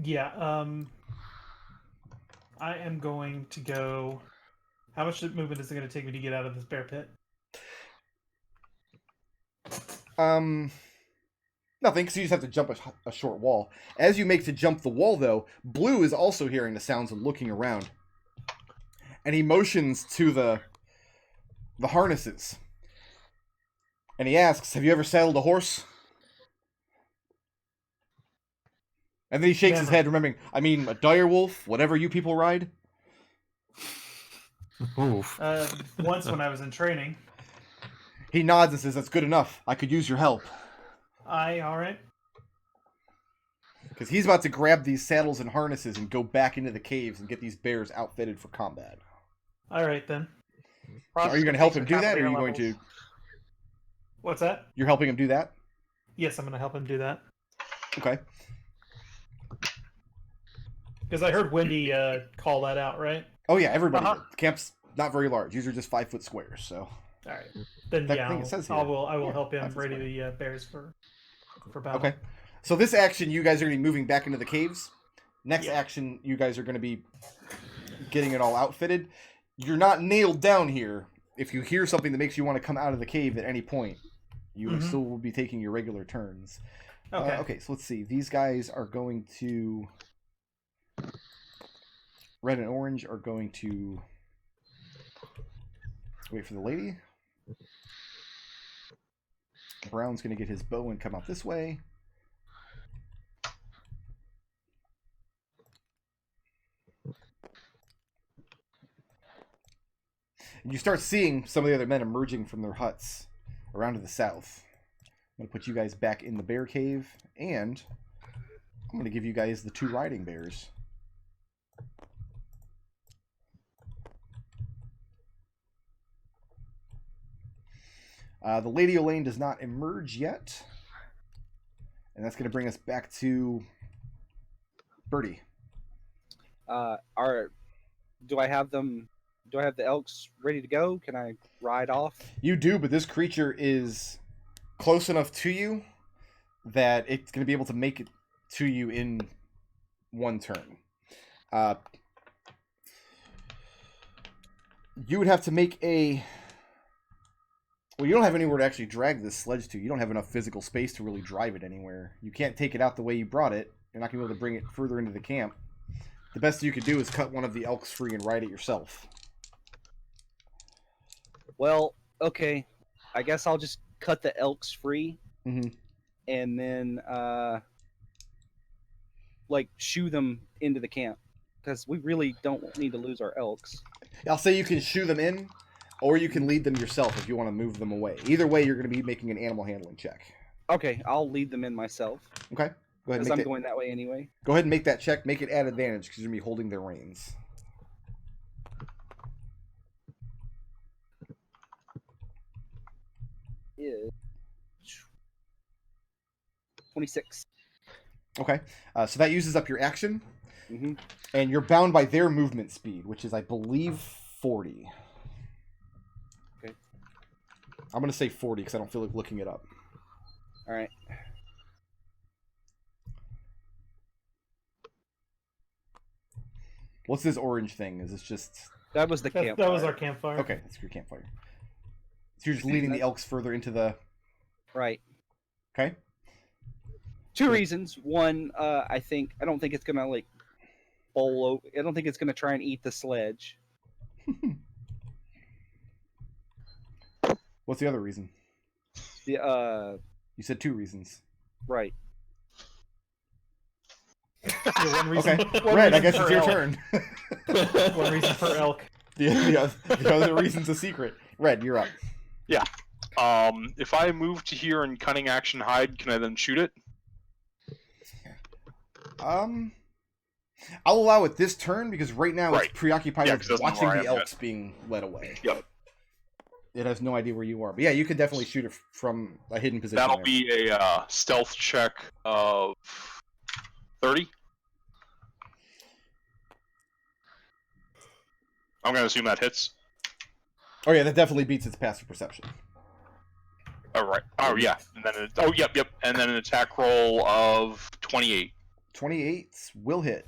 Yeah, I am going to go... How much movement is it going to take me to get out of this bear pit? Nothing, because you just have to jump a short wall. As you make to jump the wall, though, Blue is also hearing the sounds and looking around. And he motions to the harnesses. And he asks, have you ever saddled a horse? And then he shakes his head, remembering, I mean, a dire wolf, whatever you people ride. Oof. Once when I was in training. He nods and says, that's good enough. I could use your help. Alright. Because he's about to grab these saddles and harnesses and go back into the caves and get these bears outfitted for combat. Alright then. So are you going to help him do that, or are you going to... What's that? You're helping him do that? Yes, I'm going to help him do that. Okay. Because I heard Wendy call that out, right? Oh yeah, everybody did. The camp's not very large. These are just 5-foot squares, so... Alright. Then That yeah, thing it says here. I will Yeah, help him 5 foot ready square. the bears for battle. Okay. So this action, you guys are going to be moving back into the caves. Next Yeah. action, you guys are going to be getting it all outfitted. You're not nailed down here. If you hear something that makes you want to come out of the cave at any point, you still will be taking your regular turns. Okay. Okay, so let's see. These guys are going to... Red and orange are going to... wait for the lady. Brown's going to get his bow and come out this way. And you start seeing some of the other men emerging from their huts around to the south. I'm going to put you guys back in the bear cave, and I'm going to give you guys the 2 riding bears. The Lady Elaine does not emerge yet. And that's going to bring us back to Birdie. Do I have them? Do I have the elks ready to go? Can I ride off? You do, but this creature is close enough to you that it's going to be able to make it to you in one turn. You would have to make a... Well, you don't have anywhere to actually drag this sledge to. You don't have enough physical space to really drive it anywhere. You can't take it out the way you brought it. You're not going to be able to bring it further into the camp. The best you could do is cut one of the elks free and ride it yourself. Well, okay. I guess I'll just cut the elks free, Mm-hmm. and then like shoo them into the camp, because we really don't need to lose our elks. I'll say you can shoo them in, or you can lead them yourself if you want to move them away. Either way, you're going to be making an animal handling check. Okay, I'll lead them in myself, Okay? Go ahead and because make I'm that, going that way anyway. go ahead and make that check. Make it at advantage because you're going to be holding their reins. Is 26. Okay. So that uses up your action, Mm-hmm. and you're bound by their movement speed, which is, I believe, 40. Okay. I'm going to say 40 because I don't feel like looking it up. All right. What's this orange thing? Is this just... That was the That, camp. that was our campfire. Okay, that's your campfire. So you're just leading the elks further into the... Right. Okay? Two reasons. One, I don't think it's gonna like bowl over. I don't think it's gonna try and eat the sledge. What's the other reason? The You said 2 reasons. right. Yeah, one reason, Okay. one Red, I reason guess per it's your elk. turn. One reason per elk. The other reason's a secret. Red, you're up. If I move to here and cunning action hide, can I then shoot it? I'll allow it this turn because right now Right. it's preoccupied Yeah, with 'cause that's not watching where I the am elks being led away. Yep. It has no idea where you are. But yeah, you could definitely shoot it from a hidden position. That'll there. be a stealth check of 30. I'm gonna assume that hits. Oh yeah, that definitely beats its passive perception. All right. Oh yeah. And then yep. And then an attack roll of 28. 28 will hit.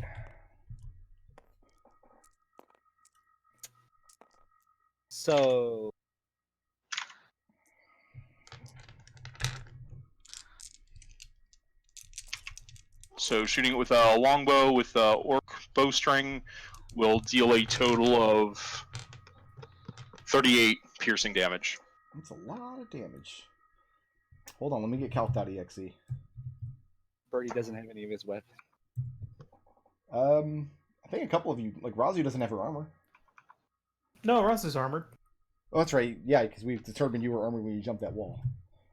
So So shooting it with a longbow with a orc bowstring will deal a total of 38 piercing damage. That's a lot of damage. Hold on, let me get calc.exe. Birdie doesn't have any of his weapons. I think a couple of you, like Raazu doesn't have her armor. No, Russ is armored. Oh, that's right. Yeah, because we've determined you were armored when you jumped that wall.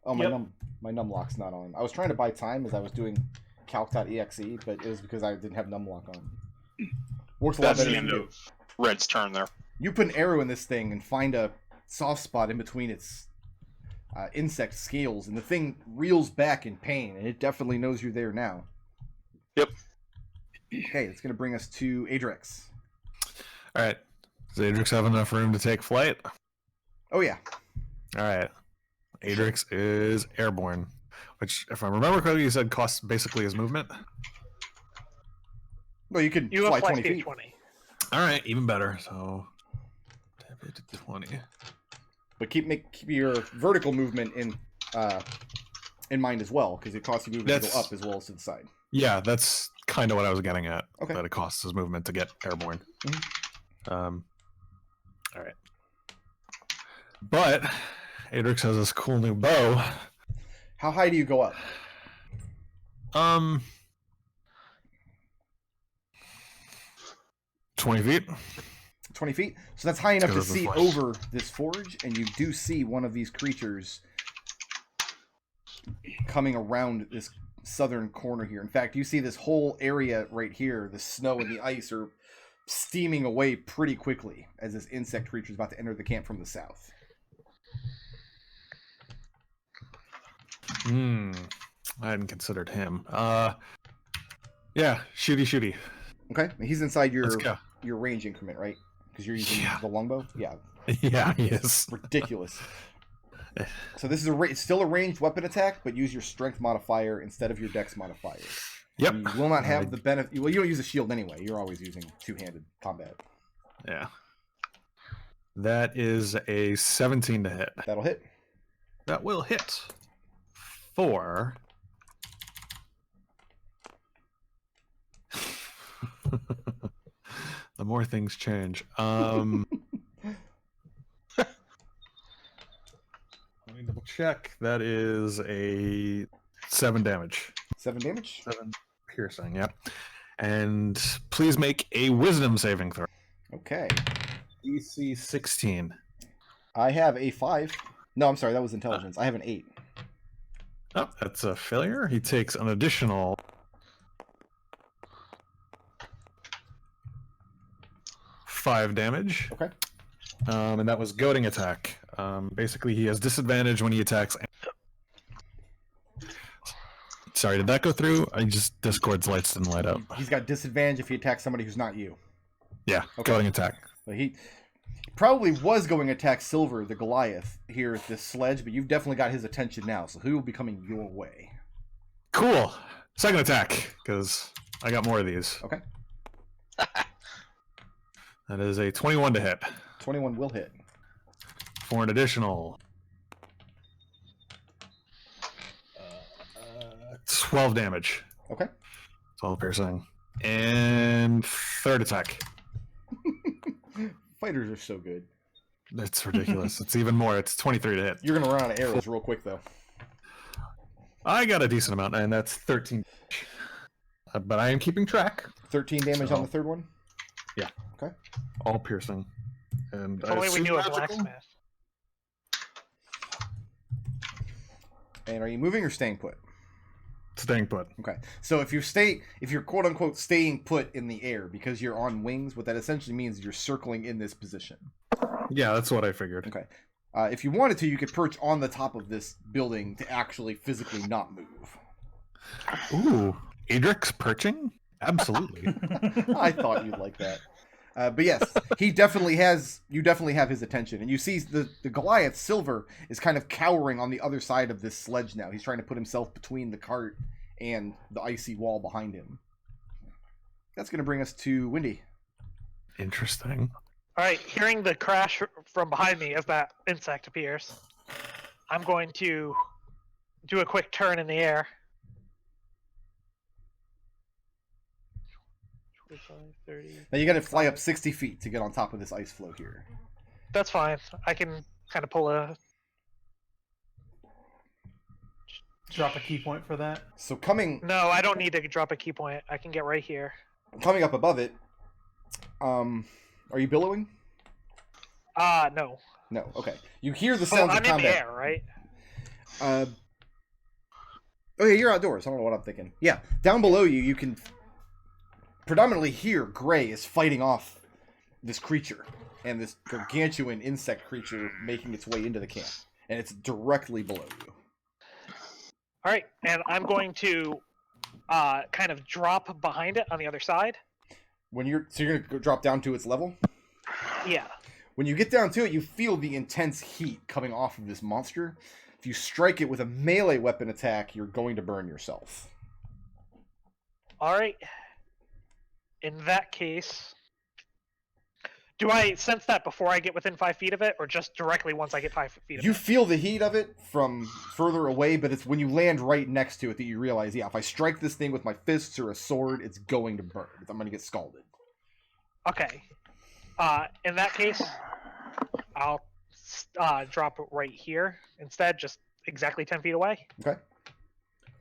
Oh, my Yep. my numlock's not on. I was trying to buy time as I was doing calc.exe, but it was because I didn't have numlock on. Works a lot That's better the than end you do. of Red's turn there. You put an arrow in this thing and find a soft spot in between its insect scales, and the thing reels back in pain, and it definitely knows you're there now. Yep. Okay, it's going to bring us to Adrex. All right. Does Adrex have enough room to take flight? Oh, yeah. All right. Adrex is airborne, which, if I remember correctly, you said costs basically his movement. Well, you can You fly have flight 20 speed feet. 20. All right, even better. So, tap it to 20. But keep your vertical movement in mind as well, because it costs you movement to That's- go up as well as to the side. Yeah, that's kind of what I was getting at. Okay. That it costs his movement to get airborne. All right. But Adrex has this cool new bow. How high do you go up? 20 feet. 20 feet. So that's high enough to Because of the see force. over this forge, and you do see one of these creatures coming around this southern corner here. In fact, you see this whole area right here, the snow and the ice are steaming away pretty quickly as this insect creature is about to enter the camp from the south. I hadn't considered him. Yeah, shooty. Okay, he's inside Let's your go. range increment, right? Because you're using Yeah. the longbow. Yeah, Yeah, he is. ridiculous. So this is it's still a ranged weapon attack, but use your strength modifier instead of your dex modifier. Yep. You will not have the benefit. Well, you don't use a shield anyway. You're always using two-handed combat. Yeah. That is a 17 to hit. That'll hit. That will hit for the more things change. Let me double check. That is a 7 damage. 7 damage. 7 piercing, yep. And please make a wisdom saving throw. Okay. DC 16. I have a 5. No, I'm sorry. That was intelligence. I have an 8. Oh, that's a failure. He takes an additional 5 damage. Okay. And that was goading attack. Basically, he has disadvantage when he attacks. Sorry, did that go through? I just Discord's lights didn't light up. He's got disadvantage if he attacks somebody who's not you. Yeah, Okay. goading attack. But he probably was going to attack Silver, the Goliath, here at this sledge, but you've definitely got his attention now, so he will be coming your way. Cool. Second attack, because I got more of these. Okay. That is a 21 to hit. 21 will hit. For an additional 12 damage. Okay. That's all piercing. And third attack. Fighters are so good. That's ridiculous. It's even more. It's 23 to hit. You're going to run out of arrows real quick, though. I got a decent amount, and that's 13. But I am keeping track. 13 damage So- on the third one? Yeah. Okay. All piercing. And If only we knew a magical? blacksmith. And are you moving or staying put? Staying put. Okay. So if you're quote unquote staying put in the air because you're on wings, what that essentially means is you're circling in this position. Yeah, that's what I figured. Okay. If you wanted to, you could perch on the top of this building to actually physically not move. Ooh, Adrex perching? Absolutely. I thought you'd like that. But yes, he definitely has. You definitely have his attention, and you see the Goliath Silver is kind of cowering on the other side of this sledge now. He's trying to put himself between the cart and the icy wall behind him. That's going to bring us to Windy. Interesting. All right, hearing the crash from behind me as that insect appears, I'm going to do a quick turn in the air. 25, 30. Now you got to fly up 60 feet to get on top of this ice floe here. That's fine. I can kind of pull a. Drop a key point for that. So coming No, I don't need to drop a key point. I can get right here. up above it, are you billowing? No. No. Okay. You hear the Oh, sounds I'm of in combat. the air, right? Oh yeah, you're outdoors. I don't know what I'm thinking. Yeah, down below you, you can predominantly hear Gray is fighting off this creature and this gargantuan insect creature making its way into the camp, and it's directly below you. All right, and I'm going to kind of drop behind it on the other side. You're gonna go drop down to its level. Yeah. When you get down to it, you feel the intense heat coming off of this monster. If you strike it with a melee weapon attack, you're going to burn yourself. All right. In that case, do I sense that before I get within 5 feet of it, or just directly once I get 5 feet of You it? feel the heat of it from further away, but it's when you land right next to it that you realize, yeah, if I strike this thing with my fists or a sword, it's going to burn. I'm going to get scalded. Okay. In that case, I'll drop it right here instead, just exactly 10 feet away. Okay.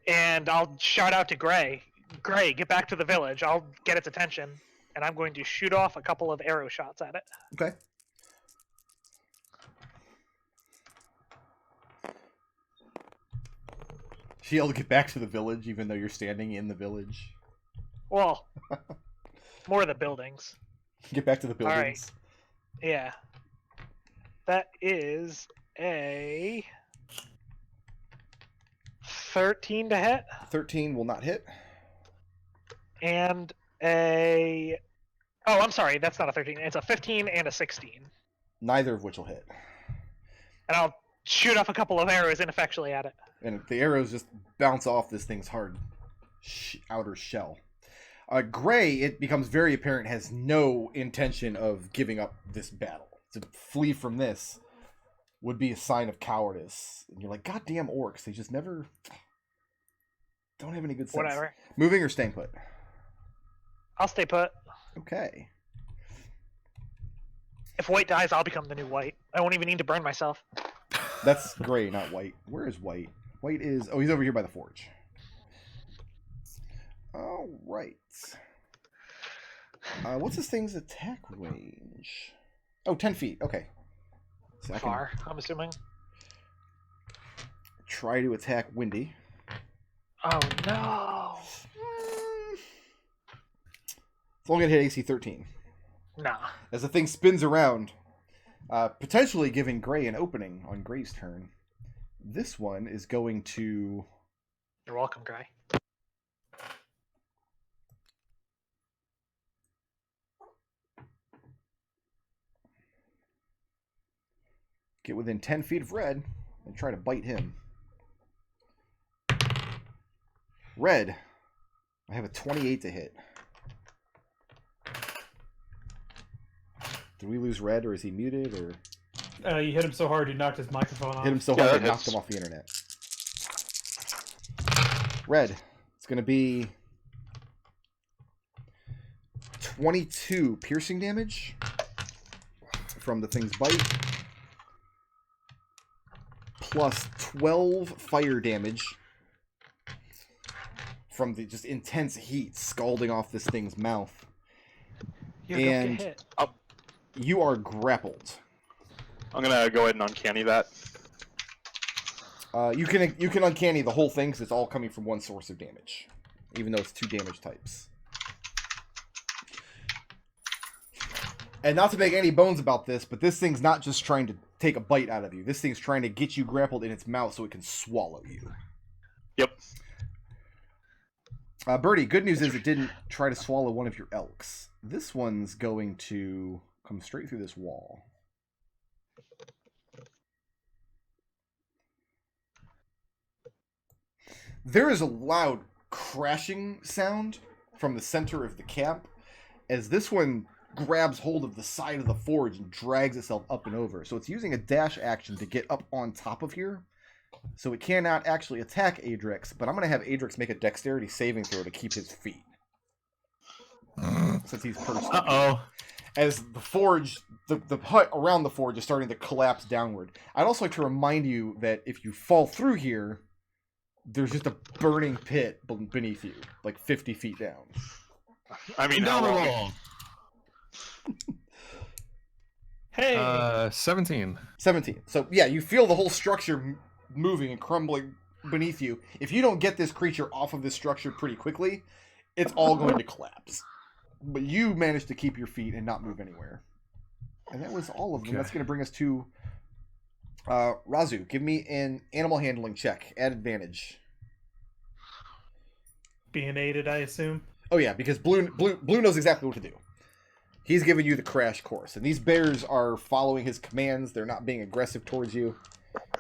And I'll shout out to Gray. Gray, get back to the village. I'll get its attention. And I'm going to shoot off a couple of arrow shots at it. Okay. She'll get back to the village, even though you're standing in the village. Well, more of the buildings. Get back to the All right. buildings. Yeah. That is a 13 to hit 13 will not hit. and a... Oh, I'm sorry. That's not a 13. It's a 15 and a 16. Neither of which will hit. And I'll shoot off a couple of arrows ineffectually at it. And the arrows just bounce off this thing's hard outer shell. Gray, it becomes very apparent, has no intention of giving up this battle. To flee from this would be a sign of cowardice. And you're like, goddamn orcs, they just never... don't have any good sense. Whatever. Moving or staying put? I'll stay put. Okay. If white dies, I'll become the new white. I won't even need to burn myself. That's gray, not white. Where is white? White is... oh, he's over here by the forge. All right. What's this thing's attack range? Oh, 10 feet. Okay. So I can Far, I'm assuming. try to attack Windy. Oh, no. It's only going to hit AC 13. Nah. As the thing spins around, potentially giving Gray an opening on Gray's turn. This one is going to... You're welcome, Gray. get within 10 feet of Red and try to bite him. Red, I have a 28 to hit. Did we lose Red, or is he muted, or... You hit him so hard you knocked his microphone off. Hit him so Yeah, hard that I knocked hits. him off the internet. Red, it's going to be 22 piercing damage from the thing's bite, plus 12 fire damage from the just intense heat scalding off this thing's mouth. You're gonna And- get hit. You are grappled. I'm gonna go ahead and uncanny that. You can uncanny the whole thing because it's all coming from one source of damage, even though it's 2 damage types. And not to make any bones about this, but this thing's not just trying to take a bite out of you. This thing's trying to get you grappled in its mouth so it can swallow you. Yep. Birdie, good news is it didn't try to swallow one of your elks. This one's going to come straight through this wall. There is a loud crashing sound from the center of the camp as this one grabs hold of the side of the forge and drags itself up and over. So it's using a dash action to get up on top of here. So it cannot actually attack Adrex, but I'm going to have Adrex make a dexterity saving throw to keep his feet. Since he's perched. Uh-oh. As the forge, the hut around the forge is starting to collapse downward. I'd also like to remind you that if you fall through here, there's just a burning pit beneath you, like 50 feet down. I mean, how long? Hey! 17. 17. So, yeah, you feel the whole structure moving and crumbling beneath you. If you don't get this creature off of this structure pretty quickly, it's all going to collapse. But you managed to keep your feet and not move anywhere. And that was all of them. Okay. That's going to bring us to Raazu. Give me an animal handling check. Add advantage. Being aided, I assume. Oh, yeah, because Blue knows exactly what to do. He's giving you the crash course. And these bears are following his commands. They're not being aggressive towards you.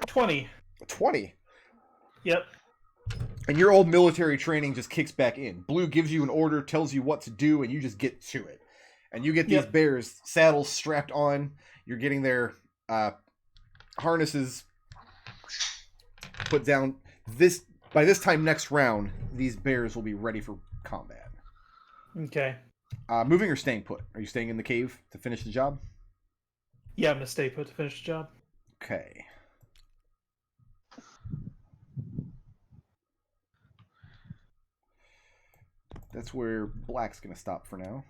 20. 20. Yep. And your old military training just kicks back in. Blue gives you an order, tells you what to do, and you just get to it. And you get these Yep. bears saddles strapped on. You're getting their harnesses put down. By this time next round, these bears will be ready for combat. Okay. Moving or staying put? Are you staying in the cave to finish the job? Yeah, I'm gonna stay put to finish the job. Okay. That's where black's going to stop for now.